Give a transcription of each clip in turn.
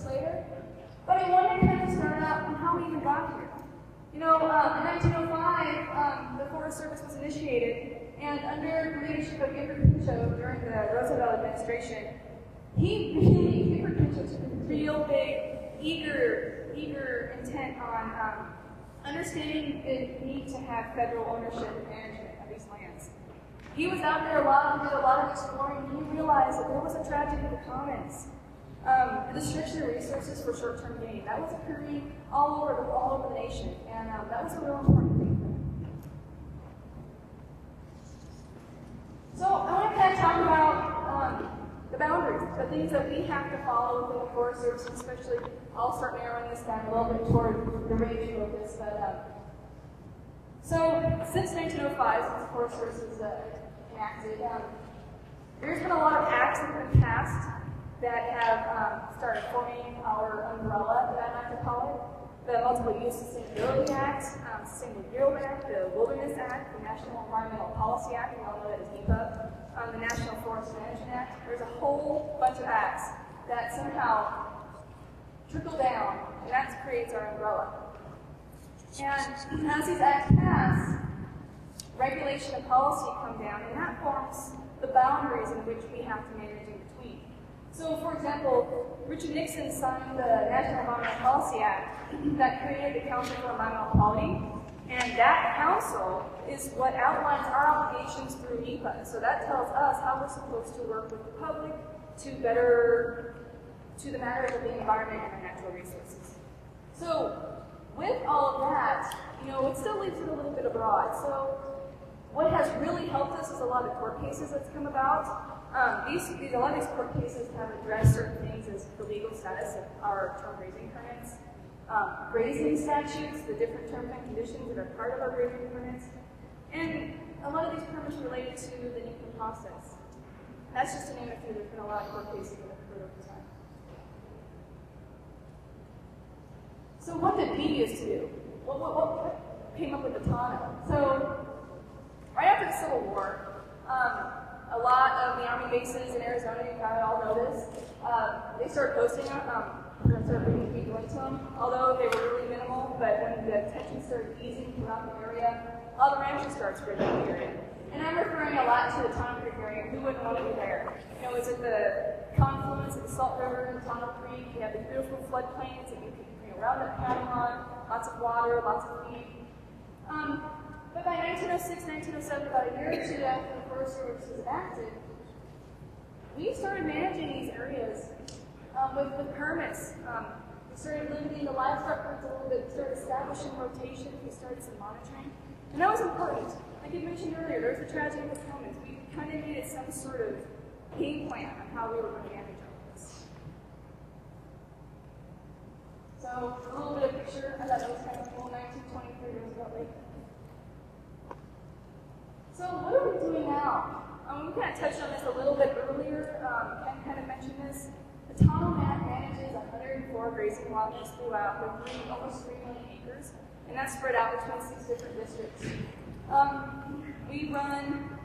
later. But I wanted to kind of start out on how we even got here. You know, in 1905, the Forest Service was initiated, and under the leadership of Gifford Pinchot during the Roosevelt administration, Gifford Pinchot took a real big, eager intent on understanding the need to have federal ownership and management of these lands. He was out there a lot and did a lot of exploring, and he realized that there was a tragedy in the commons. The destruction of resources for short-term gain. That was occurring all over the nation, and that was a real important thing for him. So I want to kind of talk about the boundaries, the things that we have to follow within the Forest Service, and especially I'll start narrowing this down a little bit toward the range focus. But so since 1905, since the Forest Service was enacted, there's been a lot of acts that have been passed that have started forming our umbrella, that I like to call it. The Multiple Use Sustainability Act, Sustainable Yield Act, the Wilderness Act, the National Environmental Policy Act, we all know that is NEPA, the National Forest Management Act. There's a whole bunch of acts that somehow trickle down, and that creates our umbrella. And as these acts pass, regulation and policy come down, and that forms the boundaries in which we have to manage in between. So, for example, Richard Nixon signed the National Environmental Policy Act that created the Council for Environmental Quality, and that council is what outlines our obligations through NEPA. So that tells us how we're supposed to work with the public to the matters of the environment and our natural resources. So, with all of that, it still leaves it a little bit abroad. So, what has really helped us is a lot of court cases that's come about. A lot of these court cases have addressed certain things as the legal status of our term grazing permits, grazing statutes, the different terms and conditions that are part of our grazing permits, and a lot of these permits related to the NEPA process. That's just to name a few. There's been a lot of court cases that have occurred over time. So what did we used to do? What came up with the Tonto? So right after the Civil War, a lot of the Army bases in Arizona, you probably all know this, they started posting them. We're going to start bringing people into them, although they were really minimal. But when the tension started easing throughout the area, all the ranches started spreading in the area. And I'm referring a lot to the Tonto Creek area. Who wouldn't want to be there? It's at the confluence of the Salt River and Tonto Creek. You have these beautiful floodplains that you can round up cattle on, lots of water, lots of feed. But by 1906, 1907, about a year or two after the Forest Service was enacted, we started managing these areas with permits. We started limiting the livestock herds a little bit, we started establishing rotations, we started some monitoring. And that was important. Like you mentioned earlier, there was a tragedy in the commons. We kind of needed some sort of game plan on how we were going to manage all this. So, a little bit of picture. I thought that was kind of cool. 1923 Roosevelt Lake. So what are we doing now? We kind of touched on this a little bit earlier. Ken kind of mentioned this. The Tonto manages 104 grazing allotments throughout with almost 3 million acres, and that's spread out between 6 different districts. We run,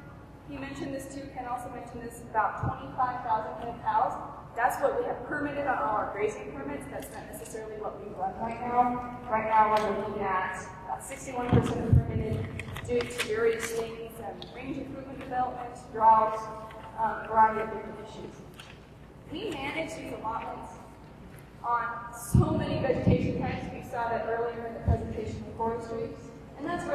he mentioned this too, Ken also mentioned this, about 25,000 head of cows. That's what we have permitted on all our grazing permits. That's not necessarily what we run right now. Right now we're looking at about 61% permitted due to various things, range improvement development, drought, a variety of different issues. We manage these allotments on so many vegetation types. We saw that earlier in the presentation of forestry. And that's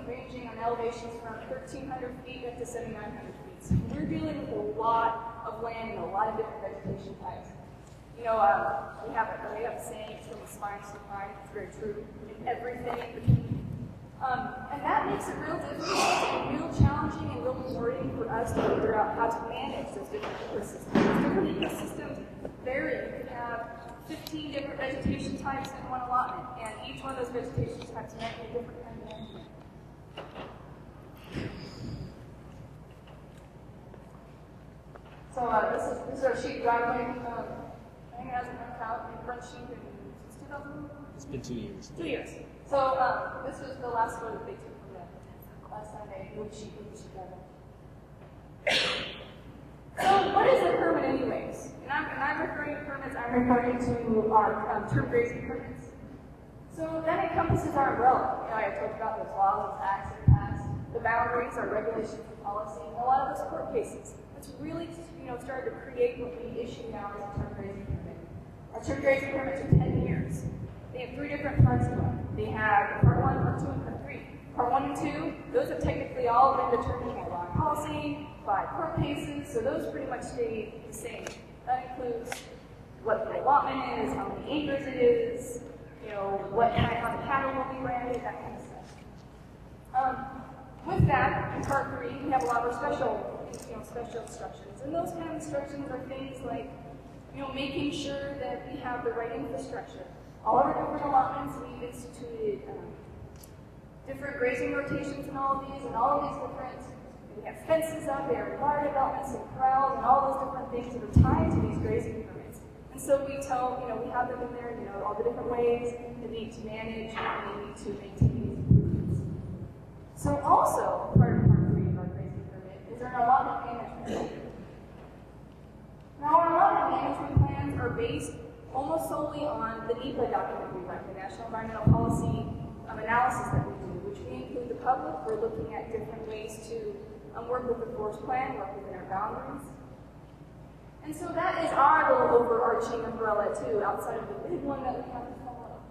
ranging on elevations from 1,300 feet up to 7,900 feet. So we're dealing with a lot of land and a lot of different vegetation types. We have a saying, it's from the spine to the spine. It's very true in everything in between. And that makes it real difficult and real challenging and real rewarding for us to figure out how to manage those different ecosystems. Different ecosystems vary. You can have 15 different vegetation types in one allotment, and each one of those vegetation types might be a different kind of management. So this is our sheep driveway. I think it hasn't worked out. We've run sheep since 2000. It's been 2 years. 2 years. So this was the last photo that they took from them. Last time they moved sheep with the sheep driveway. So what is a permit anyways? And I've referring to permits, I'm referring to our term grazing permits. So that encompasses our umbrella. I talked about those laws and acts in the past. The boundaries, our regulations and policy, and a lot of those court cases. It's really, started to create what we issue now as a term grazing permit. Our term grazing permits are 10 years. They have 3 different parts to them. They have Part 1, Part 2, and Part 3. Part 1 and 2, those have technically all been determined by law and policy, by court cases, so those pretty much stay the same. That includes what the allotment is, how many acres it is, how the cattle will be branded, that kind of stuff. With that, in Part 3, we have a lot of special instructions, and those kind of instructions are things like, making sure that we have the right infrastructure. All of our different allotments, we've instituted different grazing rotations in all of these, and all of these different, we have fences up there, water developments and corrals, and all those different things that are tied to these grazing permits. And so we tell, we have them in there, all the different ways that they need to manage and they need to maintain these improvements. So also, part of Part 3 of our grazing permit is our allotment management. Now, our allotment management plans are based almost solely on the NEPA document we write, the National Environmental Policy analysis that we do, which we include the public. We're looking at different ways to work with the forest plan, work within our boundaries. And so that is our little overarching umbrella too, outside of the big one that we have to follow.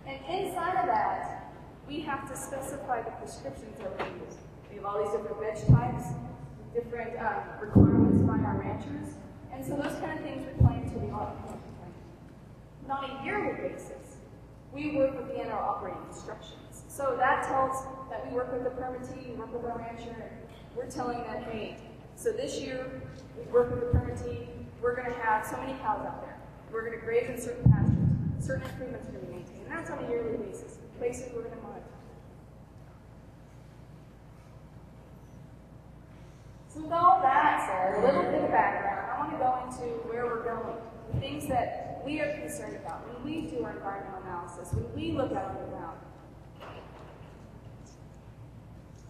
And inside of that, we have to specify the prescriptions that we use. We have all these different veg types, different requirements by our ranchers, and so those kind of things we play into the allotment plan. And on a yearly basis, we work with the annual operating instructions. So that tells that we work with the permittee, we work with our rancher, and we're telling them, hey, so this year, we work with the permittee, we're going to have so many cows out there. We're going to graze in certain pastures, certain improvements are going to be maintained, and that's on a yearly basis. Places we're going to monitor. So with all that said, a little bit of background, I want to go into where we're going, the things that we are concerned about when we do our environmental analysis, when we look out on the ground.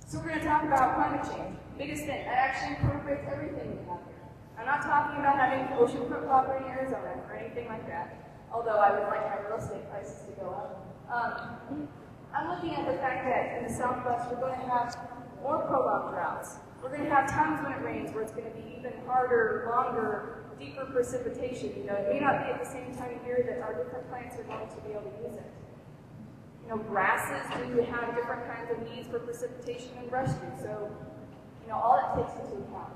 So we're going to talk about climate change. Biggest thing, that actually incorporates everything we have here. I'm not talking about having oceanfront property in Arizona or anything like that, although I would like my real estate prices to go up. I'm looking at the fact that in the Southwest, we're going to have more prolonged droughts. We're going to have times when it rains where it's going to be even harder, longer, deeper precipitation. It may not be at the same time of year that our different plants are going to be able to use it. Grasses do have different kinds of needs for precipitation and brush trees, so all that takes into account.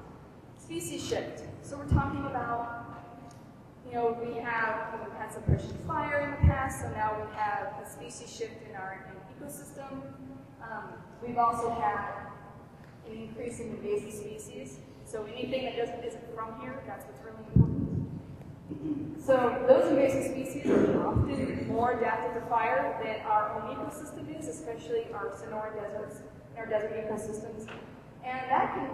Species shift. So we're talking about, we've had some precious fire in the past, so now we have a species shift in our ecosystem. We've also had an increase in invasive species. So anything that isn't from here, that's what's really important. So those invasive species are often more adapted to fire than our own ecosystem is, especially our Sonora deserts and our desert ecosystems. And that can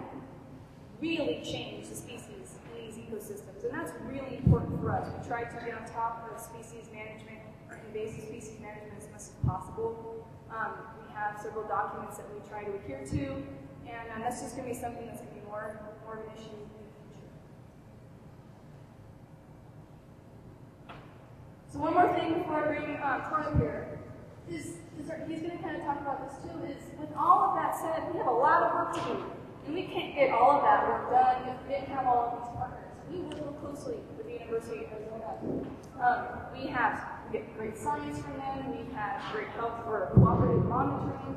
really change the species in these ecosystems. And that's really important for us. We try to get on top of species management or invasive species management as much as possible. We have several documents that we try to adhere to, and that's just going to be something that's going to be more of an issue in the future. So one more thing before I bring Tonto here is he's going to kind of talk about this too, is with all of that said, we have a lot of work to do. And we can't get all of that work done if we didn't have all of these partners. We work closely with the University of Arizona. We get great science from them. We have great help for cooperative monitoring.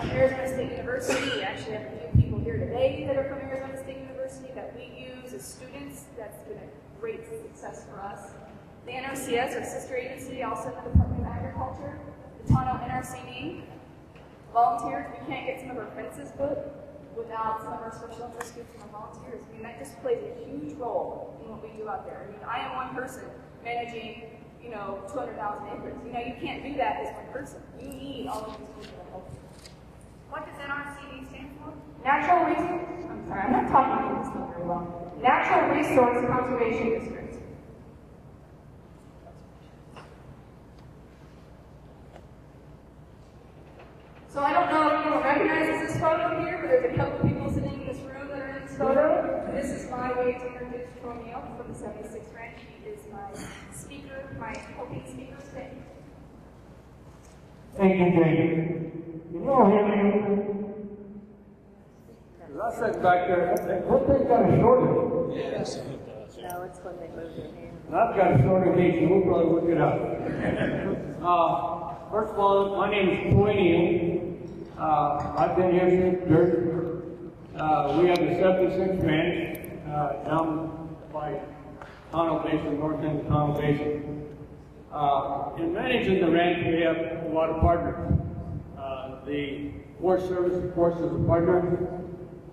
Arizona State University, we actually have a few people here today that are from Arizona State University that we use as students. That's been a great success for us. The NRCS, our sister agency, also in the Department of Agriculture. The Tonto NRCD. Volunteers, we can't get some of our fences put without some of our special interest groups and our volunteers. That just plays a huge role in what we do out there. I am one person managing, 200,000 acres. You can't do that as one person. You need all of these people to help you. What does NRCD stand for? Natural Resource, I'm sorry, I'm not talking about this stuff very well. Natural Resource Conservation District. So I don't know if anyone recognizes this photo here, but there's a couple people sitting in this room that are in this photo. This is my way to introduce O'Neill from the 76th Ranch. He is my opening speaker today. Thank you, Jane. Can you all hear me? I said back there, what thing got a shortage? Yes, it does. No, it's when they move their hand. I've got a shortage, so we'll probably work it out. First of all, my name is Troy Neal. I've been here since dirt. We have the 76th Ranch down by Tonto Basin, north end of Tonto Basin. In managing the ranch, we have a lot of partners. The Forest Service, of course, is a partner.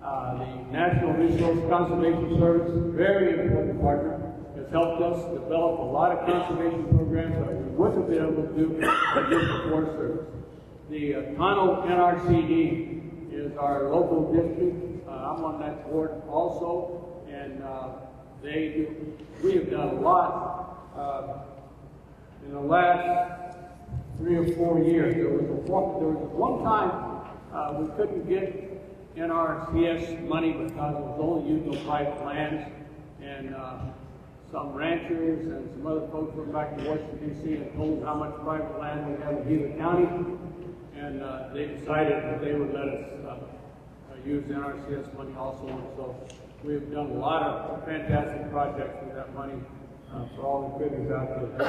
The National Resource Conservation Service, very important partner, has helped us develop a lot of conservation programs that we wouldn't have been able to do without the Forest Service. The Tonto NRCD is our local district. I'm on that board also, and we have done a lot in the last 3 or 4 years. There was one time we couldn't get NRCS money because it was only used on private lands, and some ranchers and some other folks went back to Washington, D.C. and told them how much private land we have in Gila County, and they decided that they would let us use NRCS money also. And so we've done a lot of fantastic projects with that money for all the critters out there.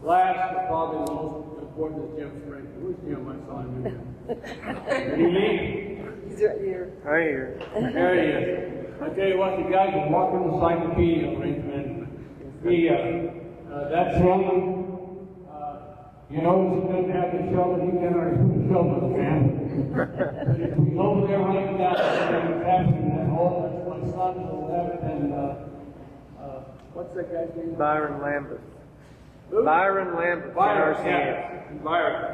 Last, but probably the most important is Jim Springer. Where's Jim? I saw him in there. Did he leave? He's right here. Right here. There he is. I tell you what, the guy's a walking encyclopedia of Rangeland Management. That's him. You notice he doesn't have the shovel. He can't already put the shovel in the man. He's over there right now. He's happening. That's my son, 11, and what's that guy's name? Byron Lambert. Who? Byron Lambert. Byron, yeah. Byron.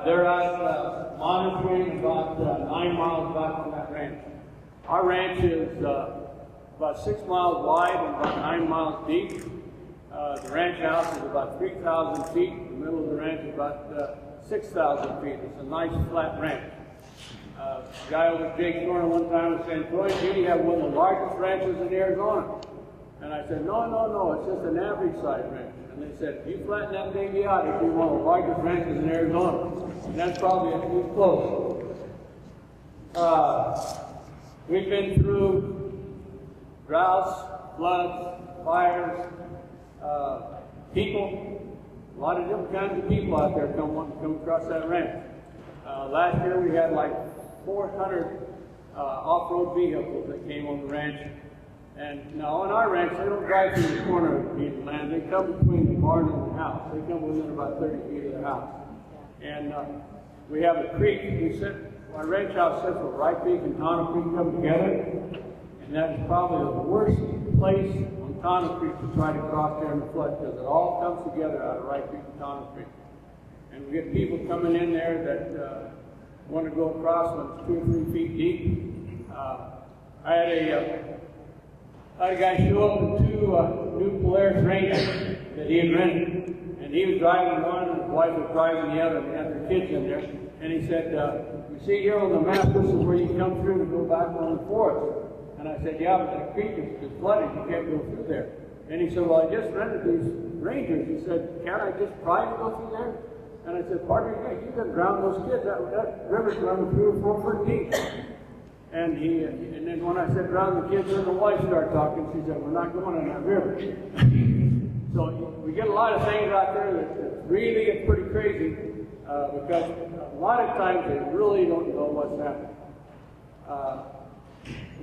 They're out monitoring about 9 miles back from that ranch. Our ranch is about 6 miles wide and about 9 miles deep. The ranch house is about 3,000 feet. The middle of the ranch is about 6,000 feet. It's a nice flat ranch. A guy over at Jake Thorne one time was saying, Troy, you have one of the largest ranches in Arizona. And I said, no, it's just an average size ranch. And they said, if you flatten that baby out, it'll be one of the largest ranches in Arizona. And that's probably close. We've been through droughts, floods, fires, people, a lot of different kinds of people out there come across that ranch. Last year we had like 400 off-road vehicles that came on the ranch. And now on our ranch, they don't drive through the corner of the land. They come between the barn and the house. They come within about 30 feet of the house. And we have a creek. Our ranch house sits where Wright Creek and Tonto Creek come together. And that's probably the worst place on Tonto Creek to try to cross there in the flood, because it all comes together out of Wright Creek and Tonto Creek. And we get people coming in there that want to go across when it's 2 or 3 feet deep. I had a guy show up with 2 new Polaris Rangers that he had rented. And he was driving one, and his wife was driving the other, and they had their kids in there. And he said, you see here on the map, this is where you come through to go back on the forest. And I said, yeah, but the creek is flooded, you can't go through there. And he said, well, I just rented these Rangers. He said, can't I just try to go through there? And I said, partner, you can drown those kids. That river's running 3 or 4 foot deep. And then when I said drown the kids, and the wife started talking, she said, we're not going in that river. So we get a lot of things out there that really get pretty crazy, because a lot of times they really don't know what's happening.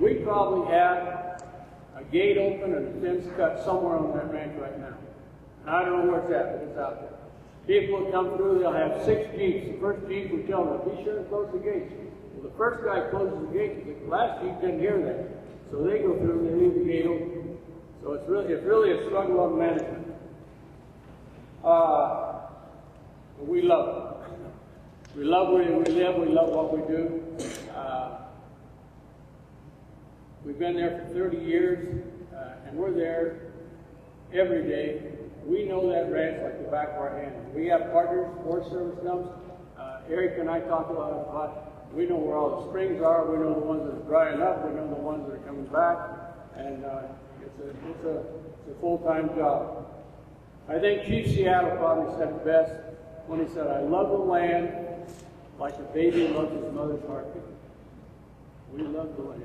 We probably have a gate open and a fence cut somewhere on that ranch right now. And I don't know where it's at, but it's out there. People will come through, they'll have 6 jeeps. The first jeep will tell them, be sure to close the gates. Well, the first guy closes the gate, the last jeep didn't hear that. So they go through and they leave the gate open. So it's really a struggle of management. But we love it. We love where we live, we love what we do. We've been there for 30 years, and we're there every day. We know that ranch like the back of our hand. We have partners, Forest Service comes. Eric and I talk a lot about We know where all the springs are. We know the ones that are drying up. We know the ones that are coming back. And it's a full-time job. I think Chief Seattle probably said it best when he said, "I love the land like a baby loves his mother's heartbeat." We love the land.